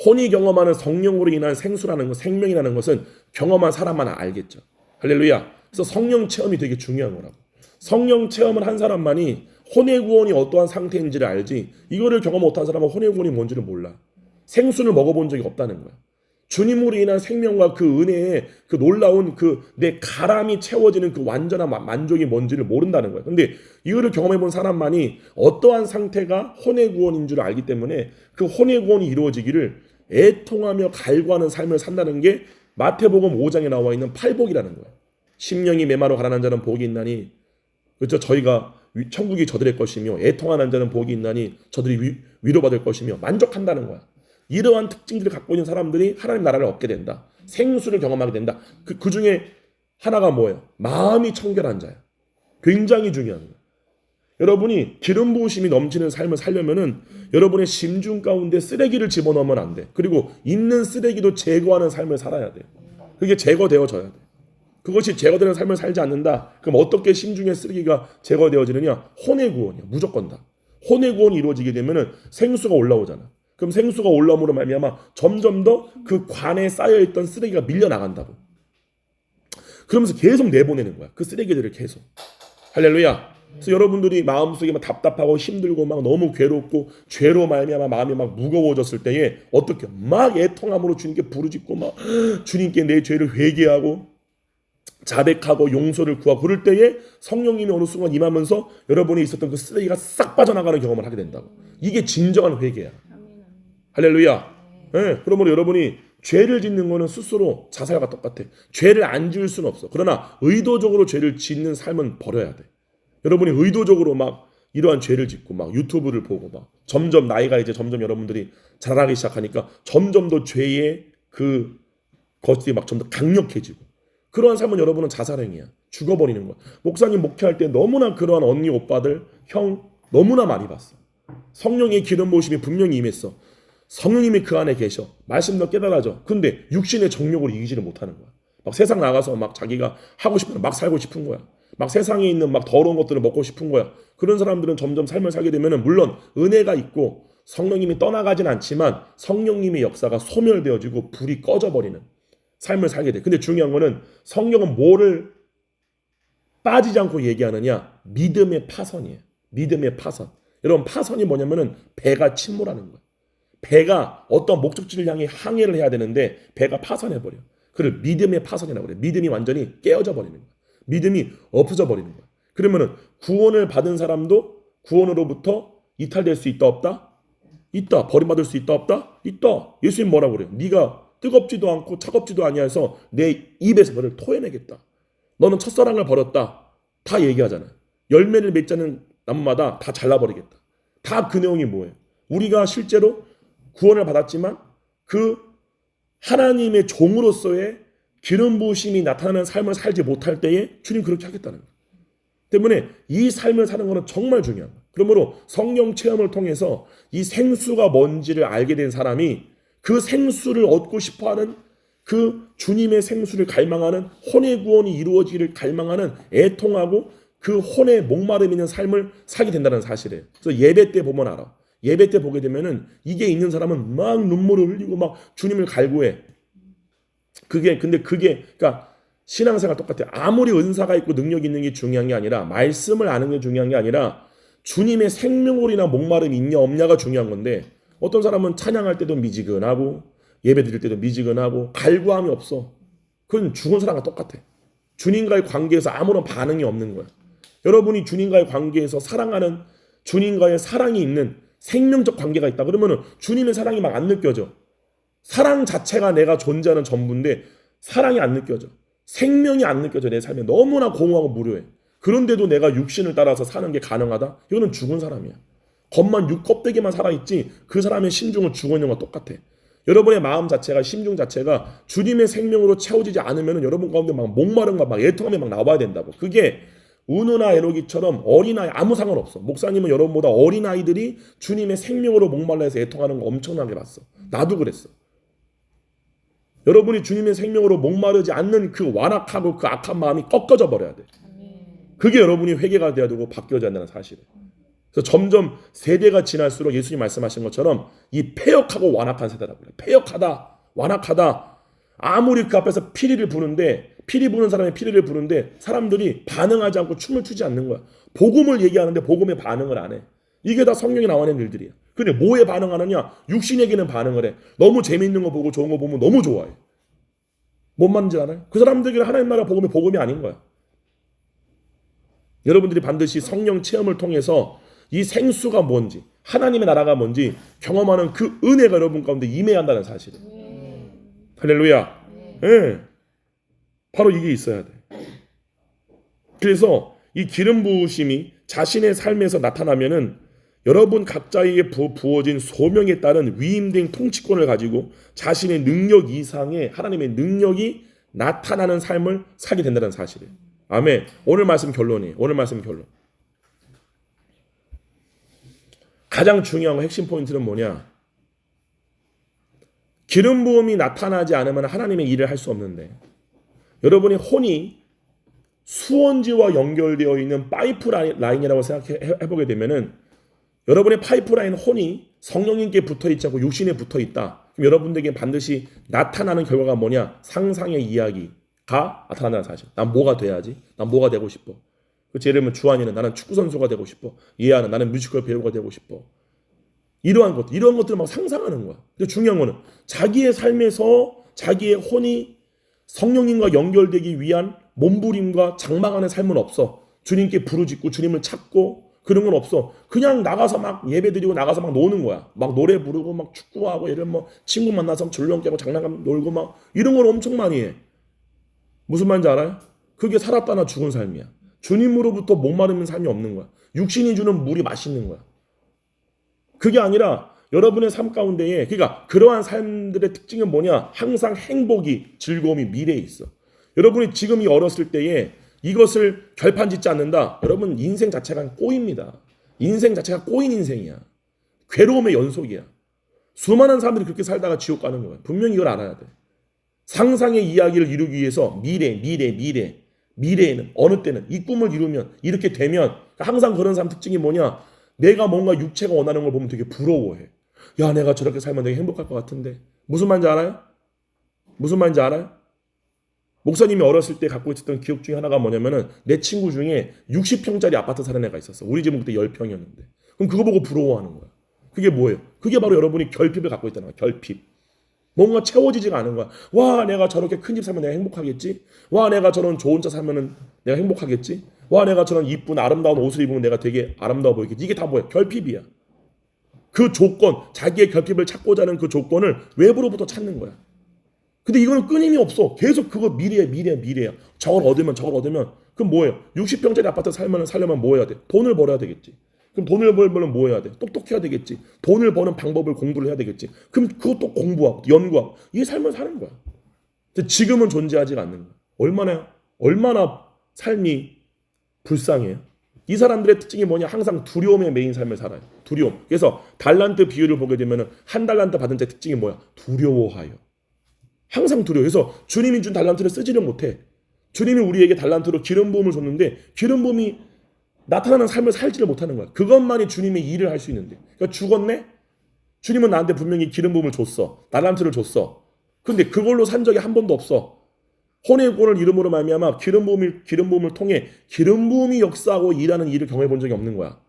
혼이 경험하는 성령으로 인한 생수라는 것, 생명이라는 것은 경험한 사람만 알겠죠. 할렐루야. 그래서 성령 체험이 되게 중요한 거라고. 성령 체험을 한 사람만이 혼의 구원이 어떠한 상태인지를 알지, 이거를 경험 못한 사람은 혼의 구원이 뭔지를 몰라. 생수를 먹어본 적이 없다는 거야. 주님으로 인한 생명과 그 은혜의 그 놀라운 그 내 가람이 채워지는 그 완전한 만족이 뭔지를 모른다는 거야. 근데 이거를 경험해본 사람만이 어떠한 상태가 혼의 구원인 줄 알기 때문에 그 혼의 구원이 이루어지기를 애통하며 갈구하는 삶을 산다는 게 마태복음 5장에 나와 있는 팔복이라는 거야. 심령이 메마르고 가난한 자는 복이 있나니, 그렇죠? 저희가 천국이 저들의 것이며 애통하는 자는 복이 있나니 저들이 위로받을 것이며 만족한다는 거야. 이러한 특징들을 갖고 있는 사람들이 하나님 나라를 얻게 된다. 생수를 경험하게 된다. 그 중에 하나가 뭐예요? 마음이 청결한 자야. 굉장히 중요한 거야. 여러분이 기름 부으심이 넘치는 삶을 살려면은 여러분의 심중 가운데 쓰레기를 집어넣으면 안 돼. 그리고 있는 쓰레기도 제거하는 삶을 살아야 돼. 그게 제거되어져야 돼. 그것이 제거되는 삶을 살지 않는다. 그럼 어떻게 심중의 쓰레기가 제거되어지느냐? 혼의 구원이야. 무조건 다. 혼의 구원이 이루어지게 되면은 생수가 올라오잖아. 그럼 생수가 올라옴으로 말미암아 점점 더 그 관에 쌓여있던 쓰레기가 밀려나간다고. 그러면서 계속 내보내는 거야. 그 쓰레기들을 계속. 할렐루야. 그래서 여러분들이 마음속에 막 답답하고 힘들고 막 너무 괴롭고 죄로 말미암아 마음이 막 무거워졌을 때에 어떻게 막 애통함으로 주님께 부르짖고 막 주님께 내 죄를 회개하고 자백하고 용서를 구하고 그럴 때에 성령님이 어느 순간 임하면서 여러분이 있었던 그 쓰레기가 싹 빠져나가는 경험을 하게 된다고. 이게 진정한 회개야. 할렐루야. 네, 그러므로 여러분이 죄를 짓는 거는 스스로 자살과 똑같아. 죄를 안 지을 수는 없어. 그러나 의도적으로 죄를 짓는 삶은 버려야 돼. 여러분이 의도적으로 막 이러한 죄를 짓고 막 유튜브를 보고 막 점점 나이가 이제 점점 여러분들이 자라기 시작하니까 점점 더 죄의 그 것들이 막 좀 더 강력해지고 그러한 삶은 여러분은 자살행위야. 죽어버리는 거야. 목사님 목회할 때 너무나 그러한 언니 오빠들 형 너무나 많이 봤어. 성령의 기름 부으심이 분명히 임했어. 성령님이 그 안에 계셔. 말씀도 깨달아져. 근데 육신의 정욕을 이기지를 못하는 거야. 막 세상 나가서 막 자기가 하고 싶은 막 살고 싶은 거야. 막 세상에 있는 막 더러운 것들을 먹고 싶은 거야. 그런 사람들은 점점 삶을 살게 되면은 물론 은혜가 있고 성령님이 떠나가진 않지만 성령님의 역사가 소멸되어지고 불이 꺼져버리는 삶을 살게 돼. 근데 중요한 거는 성경은 뭐를 빠지지 않고 얘기하느냐? 믿음의 파선이에요. 믿음의 파선. 여러분 파선이 뭐냐면은 배가 침몰하는 거야. 배가 어떤 목적지를 향해 항해를 해야 되는데 배가 파선해버려. 그걸 믿음의 파선이라고 그래. 믿음이 완전히 깨어져 버리는 거야. 믿음이 없어져 버리는 거야. 그러면은 구원을 받은 사람도 구원으로부터 이탈될 수 있다 없다? 있다. 버림받을 수 있다 없다? 있다. 예수님 뭐라고 그래요? 네가 뜨겁지도 않고 차갑지도 아니해서 내 입에서 너를 토해내겠다. 너는 첫사랑을 버렸다. 다 얘기하잖아요. 열매를 맺자는 나무마다 다 잘라버리겠다. 다 그 내용이 뭐예요? 우리가 실제로 구원을 받았지만 그 하나님의 종으로서의 기름 부으심이 나타나는 삶을 살지 못할 때에 주님 그렇게 하겠다는 거예요. 때문에 이 삶을 사는 것은 정말 중요한 거예요. 그러므로 성령 체험을 통해서 이 생수가 뭔지를 알게 된 사람이 그 생수를 얻고 싶어하는 그 주님의 생수를 갈망하는 혼의 구원이 이루어지기를 갈망하는 애통하고 그 혼의 목마름 있는 삶을 살게 된다는 사실이에요. 그래서 예배 때 보면 알아. 예배 때 보게 되면은 이게 있는 사람은 막 눈물을 흘리고 막 주님을 갈구해. 근데 그게 그러니까 신앙생활 똑같아요. 아무리 은사가 있고 능력이 있는 게 중요한 게 아니라 말씀을 아는 게 중요한 게 아니라 주님의 생명울이나 목마름이 있냐 없냐가 중요한 건데 어떤 사람은 찬양할 때도 미지근하고 예배 드릴 때도 미지근하고 갈구함이 없어. 그건 죽은 사람과 똑같아. 주님과의 관계에서 아무런 반응이 없는 거야. 여러분이 주님과의 관계에서 사랑하는 주님과의 사랑이 있는 생명적 관계가 있다. 그러면은 주님의 사랑이 막 안 느껴져. 사랑 자체가 내가 존재하는 전부인데 사랑이 안 느껴져. 생명이 안 느껴져. 내 삶에 너무나 공허하고 무료해. 그런데도 내가 육신을 따라서 사는 게 가능하다? 이거는 죽은 사람이야. 겉만 껍데기만 살아있지 그 사람의 심중은 죽어있는 것과 똑같아. 여러분의 마음 자체가 심중 자체가 주님의 생명으로 채워지지 않으면 여러분 가운데 막 목마름과 막 애통함이 막 나와야 된다고. 그게 은우나 에노기처럼 어린아이 아무 상관없어. 목사님은 여러분보다 어린아이들이 주님의 생명으로 목말라해서 애통하는 거 엄청나게 봤어. 나도 그랬어. 여러분이 주님의 생명으로 목마르지 않는 그 완악하고 그 악한 마음이 꺾어져 버려야 돼. 그게 여러분이 회개가 돼야 되고 바뀌어져야 한다는 사실이에요. 그래서 점점 세대가 지날수록 예수님 말씀하신 것처럼 이 패역하고 완악한 세대라고 그래요. 패역하다, 완악하다. 아무리 그 앞에서 피리를 부는데 피리 부는 사람이 피리를 부는데 사람들이 반응하지 않고 춤을 추지 않는 거야. 복음을 얘기하는데 복음에 반응을 안 해. 이게 다 성경에 나와 있는 일들이야. 근데 뭐에 반응하느냐? 육신에게는 반응을 해. 너무 재밌는 거 보고 좋은 거 보면 너무 좋아해. 뭔 말인지 알아요? 그 사람들에게는 하나님 나라 복음이 아닌 거야. 여러분들이 반드시 성령 체험을 통해서 이 생수가 뭔지 하나님의 나라가 뭔지 경험하는 그 은혜가 여러분 가운데 임해야 한다는 사실이에요. 할렐루야. 네. 바로 이게 있어야 돼. 그래서 이 기름 부으심이 자신의 삶에서 나타나면은 여러분 각자에게 부어진 소명에 따른 위임된 통치권을 가지고 자신의 능력 이상의 하나님의 능력이 나타나는 삶을 살게 된다는 사실이에요. 아멘. 오늘 말씀 결론이에요. 오늘 말씀 결론. 가장 중요한 핵심 포인트는 뭐냐? 기름 부음이 나타나지 않으면 하나님의 일을 할 수 없는데 여러분의 혼이 수원지와 연결되어 있는 파이프라인이라고 생각해보게 되면은 여러분의 파이프라인 혼이 성령님께 붙어있지 않고 육신에 붙어있다. 그럼 여러분들에게 반드시 나타나는 결과가 뭐냐? 상상의 이야기, 다 나타난다는 사실. 난 뭐가 돼야지? 난 뭐가 되고 싶어? 그치, 예를 들면 주한이는 나는 축구 선수가 되고 싶어. 예아는 나는 뮤지컬 배우가 되고 싶어. 이러한 것들을 막 상상하는 거야. 근데 중요한 거는 자기의 삶에서 자기의 혼이 성령님과 연결되기 위한 몸부림과 장막하는 삶은 없어. 주님께 부르짖고 주님을 찾고 그런 건 없어. 그냥 나가서 막 예배드리고 나가서 막 노는 거야. 막 노래 부르고 막 축구하고 예를 뭐 친구 만나서 줄넘기 하고 장난감 놀고 막 이런 걸 엄청 많이 해. 무슨 말인지 알아요? 그게 살았다나 죽은 삶이야. 주님으로부터 목마르는 삶이 없는 거야. 육신이 주는 물이 맛있는 거야. 그게 아니라 여러분의 삶 가운데에, 그러니까 그러한 삶들의 특징은 뭐냐? 항상 행복이, 즐거움이 미래에 있어. 여러분이 지금 이 어렸을 때에 이것을 결판 짓지 않는다. 여러분 인생 자체가 꼬입니다. 인생 자체가 꼬인 인생이야. 괴로움의 연속이야. 수많은 사람들이 그렇게 살다가 지옥 가는 거야. 분명히 이걸 알아야 돼. 상상의 이야기를 이루기 위해서 미래에는 어느 때는 이 꿈을 이루면 이렇게 되면 항상 그런 사람 특징이 뭐냐? 내가 뭔가 육체가 원하는 걸 보면 되게 부러워해. 야, 내가 저렇게 살면 되게 행복할 것 같은데. 무슨 말인지 알아요? 무슨 말인지 알아요? 목사님이 어렸을 때 갖고 있었던 기억 중에 하나가 뭐냐면은 내 친구 중에 60평짜리 아파트 사는 애가 있었어. 우리 집은 그때 10평이었는데. 그럼 그거 보고 부러워하는 거야. 그게 뭐예요? 그게 바로 여러분이 결핍을 갖고 있다는 거야. 결핍. 뭔가 채워지지가 않은 거야. 와, 내가 저렇게 큰 집 살면 내가 행복하겠지? 와, 내가 저런 좋은 차 살면 내가 행복하겠지? 와, 내가 저런 이쁜 아름다운 옷을 입으면 내가 되게 아름다워 보이겠지? 이게 다 뭐야? 결핍이야. 그 조건, 자기의 결핍을 찾고자 하는 그 조건을 외부로부터 찾는 거야. 근데 이거는 끊임이 없어. 계속 그거 미래야. 저걸 얻으면. 그럼 뭐예요? 60평짜리 아파트 살려면 뭐 해야 돼? 돈을 벌어야 되겠지. 그럼 돈을 벌면 뭐 해야 돼? 똑똑해야 되겠지. 돈을 버는 방법을 공부를 해야 되겠지. 그럼 그것도 공부하고 연구하고 이 삶을 사는 거야. 근데 지금은 존재하지가 않는 거야. 얼마나 삶이 불쌍해요. 이 사람들의 특징이 뭐냐? 항상 두려움의 메인 삶을 살아요. 두려움. 그래서 달란트 비유를 보게 되면 한 달란트 받은 자의 특징이 뭐야? 두려워하여. 항상 두려워. 그래서 주님이 준 달란트를 쓰지를 못해. 주님이 우리에게 달란트로 기름 부음을 줬는데 기름 부음이 나타나는 삶을 살지를 못하는 거야. 그것만이 주님의 일을 할 수 있는데. 그러니까 죽었네? 주님은 나한테 분명히 기름 부음을 줬어. 달란트를 줬어. 근데 그걸로 산 적이 한 번도 없어. 혼의 구원을 이름으로 말미암아 기름 부음을 통해 기름 부음이 역사하고 일하는 일을 경험해 본 적이 없는 거야.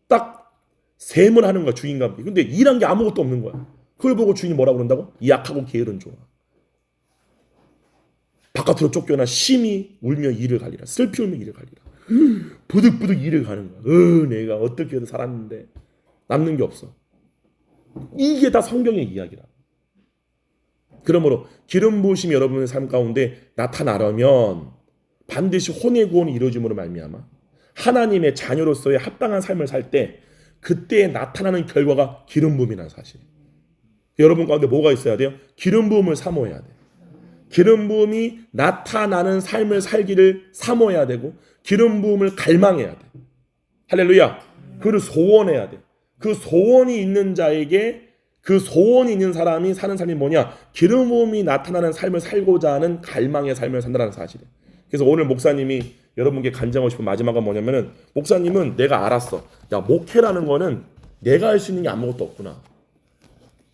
딱 셈을 하는 거야, 주인과 함께. 근데 일한 게 아무것도 없는 거야. 그걸 보고 주인이 뭐라고 그런다고? 약하고 게으른 종아. 바깥으로 쫓겨나 심히 울며 이를 갈리라. 슬피 울며 이를 갈리라. 부득부득 이를 가는 거야. 내가 어떻게 해도 살았는데 남는 게 없어. 이게 다 성경의 이야기라. 그러므로 기름 부으심이 여러분의 삶 가운데 나타나려면 반드시 혼의 구원이 이루어짐으로 말미암아 하나님의 자녀로서의 합당한 삶을 살 때 그때 나타나는 결과가 기름 부음이라는 사실. 여러분 가운데 뭐가 있어야 돼요? 기름 부음을 사모해야 돼. 기름 부음이 나타나는 삶을 살기를 사모해야 되고 기름 부음을 갈망해야 돼. 할렐루야. 그를 소원해야 돼. 그 소원이 있는 자에게 그 소원이 있는 사람이 사는 삶이 뭐냐? 기름 부음이 나타나는 삶을 살고자 하는 갈망의 삶을 산다는 사실이에요. 그래서 오늘 목사님이 여러분께 간증하고 싶은 마지막은 뭐냐면은 목사님은 내가 알았어. 야, 목회라는 거는 내가 할 수 있는 게 아무것도 없구나.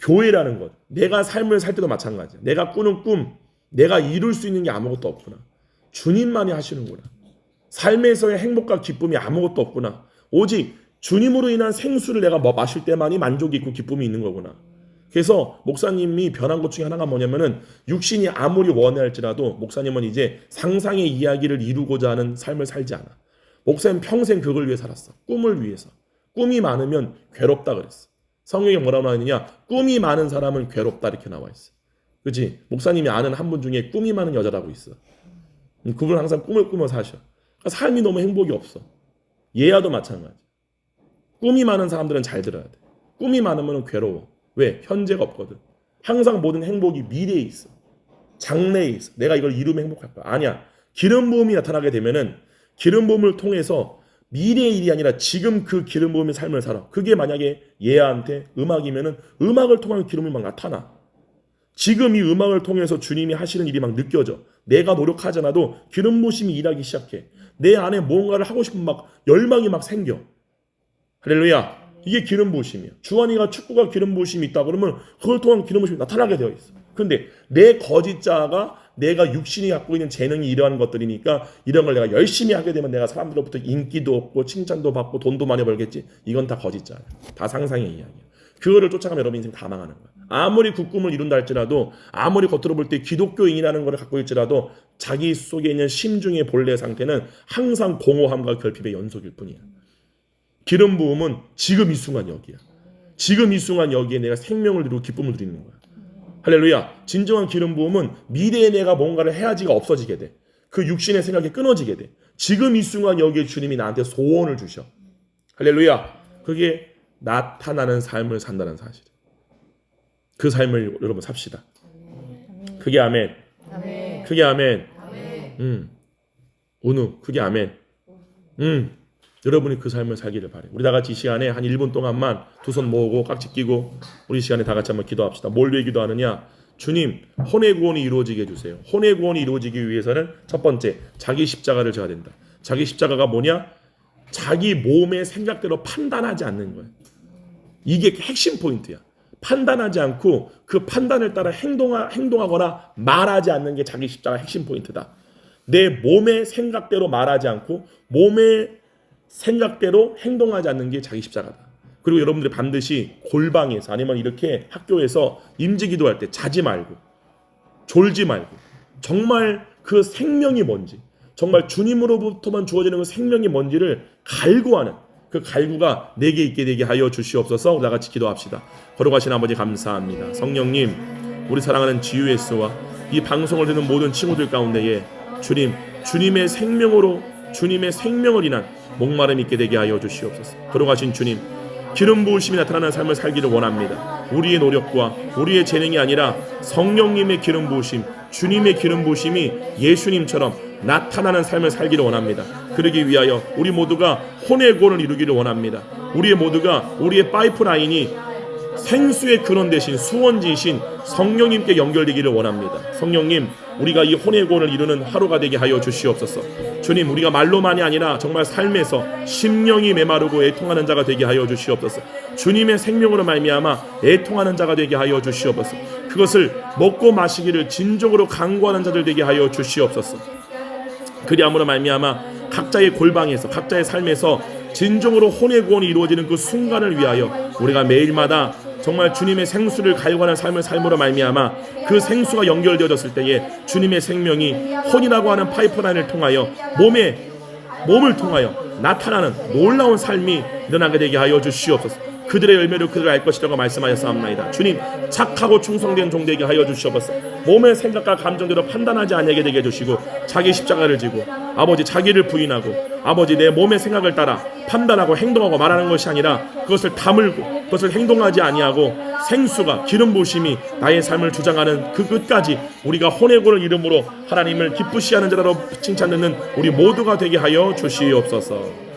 교회라는 것, 내가 삶을 살 때도 마찬가지야. 내가 꾸는 꿈, 내가 이룰 수 있는 게 아무것도 없구나. 주님만이 하시는구나. 삶에서의 행복과 기쁨이 아무것도 없구나. 오직 주님으로 인한 생수를 내가 마실 때만이 만족이 있고 기쁨이 있는 거구나. 그래서 목사님이 변한 것 중에 하나가 뭐냐면은 육신이 아무리 원할지라도 목사님은 이제 상상의 이야기를 이루고자 하는 삶을 살지 않아. 목사님 평생 그걸 위해 살았어. 꿈을 위해서. 꿈이 많으면 괴롭다 그랬어. 성경에 뭐라고 나와 있느냐? 꿈이 많은 사람은 괴롭다 이렇게 나와 있어. 그렇지? 목사님이 아는 한 분 중에 꿈이 많은 여자라고 있어. 그분은 항상 꿈을 꾸며 사셔. 그러니까 삶이 너무 행복이 없어. 예아도 마찬가지. 꿈이 많은 사람들은 잘 들어야 돼. 꿈이 많으면 괴로워. 왜? 현재가 없거든. 항상 모든 행복이 미래에 있어. 장래에 있어. 내가 이걸 이루면 행복할 거야. 아니야. 기름 부음이 나타나게 되면은 기름 부음을 통해서 미래의 일이 아니라 지금 그 기름 부음의 삶을 살아. 그게 만약에 예아한테 음악이면은 음악을 통한 기름이 막 나타나. 지금 이 음악을 통해서 주님이 하시는 일이 막 느껴져. 내가 노력하지 않아도 기름 부으심이 일하기 시작해. 내 안에 뭔가를 하고 싶은 막 열망이 막 생겨. 할렐루야. 이게 기름 부으심이야. 주한이가 축구가 기름 부으심이 있다 그러면 그걸 통한 기름 부으심이 나타나게 되어 있어. 근데 내 거짓자가 내가 육신이 갖고 있는 재능이 이러한 것들이니까 이런 걸 내가 열심히 하게 되면 내가 사람들로부터 인기도 얻고 칭찬도 받고 돈도 많이 벌겠지. 이건 다 거짓말이야. 다 상상의 이야기야. 그거를 쫓아가면 여러분 인생 다 망하는 거야. 아무리 국꿈을 이룬다 할지라도, 아무리 겉으로 볼 때 기독교인이라는 걸 갖고 있지라도 자기 속에 있는 심중의 본래 상태는 항상 공허함과 결핍의 연속일 뿐이야. 기름 부음은 지금 이 순간 여기야. 지금 이 순간 여기에 내가 생명을 누리고 기쁨을 누리는 거야. 할렐루야. 진정한 기름 부음은 미래에 내가 뭔가를 해야지가 없어지게 돼. 그 육신의 생각이 끊어지게 돼. 지금 이 순간 여기에 주님이 나한테 소원을 주셔. 할렐루야. 그게 나타나는 삶을 산다는 사실. 그 삶을 여러분 삽시다. 그게 아멘. 그게 아멘. 오누 그게 아멘. 여러분이 그 삶을 살기를 바래. 우리 다 같이 이 시간에 한 1분 동안만 두 손 모으고 깍지 끼고 우리 시간에 다 같이 한번 기도합시다. 뭘 위해 기도하느냐? 주님, 혼의 구원이 이루어지게 해주세요. 혼의 구원이 이루어지기 위해서는 첫 번째, 자기 십자가를 져야 된다. 자기 십자가가 뭐냐? 자기 몸의 생각대로 판단하지 않는 거예요. 이게 핵심 포인트야. 판단하지 않고 그 판단을 따라 행동하거나 말하지 않는 게 자기 십자가 핵심 포인트다. 내 몸의 생각대로 말하지 않고 몸의 생각대로 행동하지 않는 게 자기 십자가다. 그리고 여러분들이 반드시 골방에서 아니면 이렇게 학교에서 임지기도할 때 자지 말고 졸지 말고 정말 그 생명이 뭔지, 정말 주님으로부터만 주어지는 그 생명이 뭔지를 갈구하는 그 갈구가 내게 있게 되게 하여 주시옵소서. 우리 다 같이 기도합시다. 거룩하신 아버지 감사합니다. 성령님, 우리 사랑하는 GUS와 이 방송을 듣는 모든 친구들 가운데에 주님, 주님의 생명으로 주님의 생명을 인한 목마름 있게 되게 하여 주시옵소서. 거룩하신 주님, 기름 부으심이 나타나는 삶을 살기를 원합니다. 우리의 노력과 우리의 재능이 아니라 성령님의 기름 부으심, 주님의 기름 부으심이 예수님처럼 나타나는 삶을 살기를 원합니다. 그러기 위하여 우리 모두가 혼의 구원을 이루기를 원합니다. 우리 모두가 우리의 파이프라인이 생수의 근원 대신 수원지이신 성령님께 연결되기를 원합니다. 성령님, 우리가 이 혼의 구원을 이루는 하루가 되게 하여 주시옵소서. 주님, 우리가 말로만이 아니라 정말 삶에서 심령이 메마르고 애통하는 자가 되게 하여 주시옵소서. 주님의 생명으로 말미암아 애통하는 자가 되게 하여 주시옵소서. 그것을 먹고 마시기를 진정으로 간구하는 자들 되게 하여 주시옵소서. 그리함으로 말미암아 각자의 골방에서 각자의 삶에서 진정으로 혼의 구원이 이루어지는 그 순간을 위하여 우리가 매일마다 정말 주님의 생수를 갈구하는 삶을 삶으로 말미암아 그 생수가 연결되어졌을 때에 주님의 생명이 혼이라고 하는 파이프라인을 통하여 몸을 통하여 나타나는 놀라운 삶이 일어나게 되게 하여 주시옵소서. 그들의 열매로 그들을 알 것이라고 말씀하였사옵나이다. 주님, 착하고 충성된 종 되게 하여 주시옵소서. 몸의 생각과 감정대로 판단하지 않게 되게 해주시고 자기 십자가를 지고 아버지 자기를 부인하고 아버지 내 몸의 생각을 따라 판단하고 행동하고 말하는 것이 아니라 그것을 다물고 그것을 행동하지 아니하고 생수가 기름 부으심이 나의 삶을 주장하는 그 끝까지 우리가 혼의 구원을 이름으로 하나님을 기쁘시하는 자로 칭찬 듣는 우리 모두가 되게 하여 주시옵소서.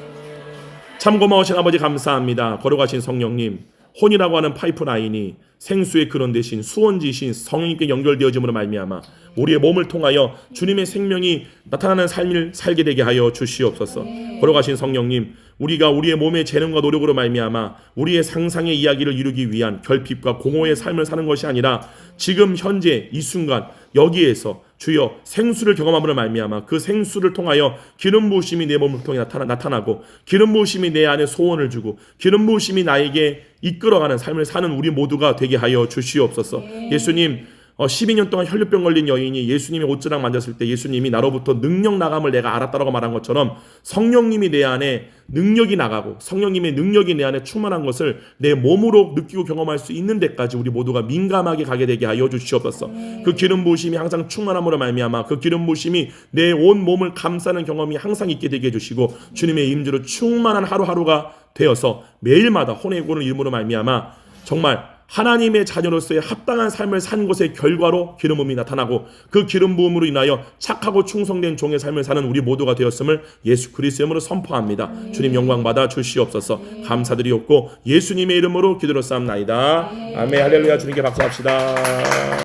참 고마우신 아버지 감사합니다. 거룩하신 성령님, 혼이라고 하는 파이프라인이 생수의 근원 대신 수원지이신 성령님께 연결되어짐으로 말미암아 우리의 몸을 통하여 주님의 생명이 나타나는 삶을 살게 되게 하여 주시옵소서. 거룩하신 성령님, 우리가 우리의 몸의 재능과 노력으로 말미암아 우리의 상상의 이야기를 이루기 위한 결핍과 공허의 삶을 사는 것이 아니라 지금 현재 이 순간 여기에서 주여 생수를 경험함으로 말미암아 그 생수를 통하여 기름 부으심이 내 몸을 통해 나타나고 기름 부으심이 내 안에 소원을 주고 기름 부으심이 나에게 이끌어가는 삶을 사는 우리 모두가 되게 하여 주시옵소서. 예수님, 12년 동안 혈류병 걸린 여인이 예수님의 옷자락 만졌을 때 예수님이 나로부터 능력 나감을 내가 알았다라고 말한 것처럼 성령님이 내 안에 능력이 나가고 성령님의 능력이 내 안에 충만한 것을 내 몸으로 느끼고 경험할 수 있는 데까지 우리 모두가 민감하게 가게 되게 하여 주시옵소서. 그 기름 부으심이 항상 충만함으로 말미암아 그 기름 부으심이 내 온 몸을 감싸는 경험이 항상 있게 되게 해주시고 주님의 임재로 충만한 하루하루가 되어서 매일마다 혼의 구원을 이름으로 말미암아 정말 하나님의 자녀로서의 합당한 삶을 산 것의 결과로 기름 부음이 나타나고 그 기름 부음으로 인하여 착하고 충성된 종의 삶을 사는 우리 모두가 되었음을 예수 그리스도의 이름으로 선포합니다. 주님 영광 받아 주시옵소서. 감사드리옵고 예수님의 이름으로 기도로 쌓옵나이다. 아멘. 할렐루야. 주님께 박수합시다.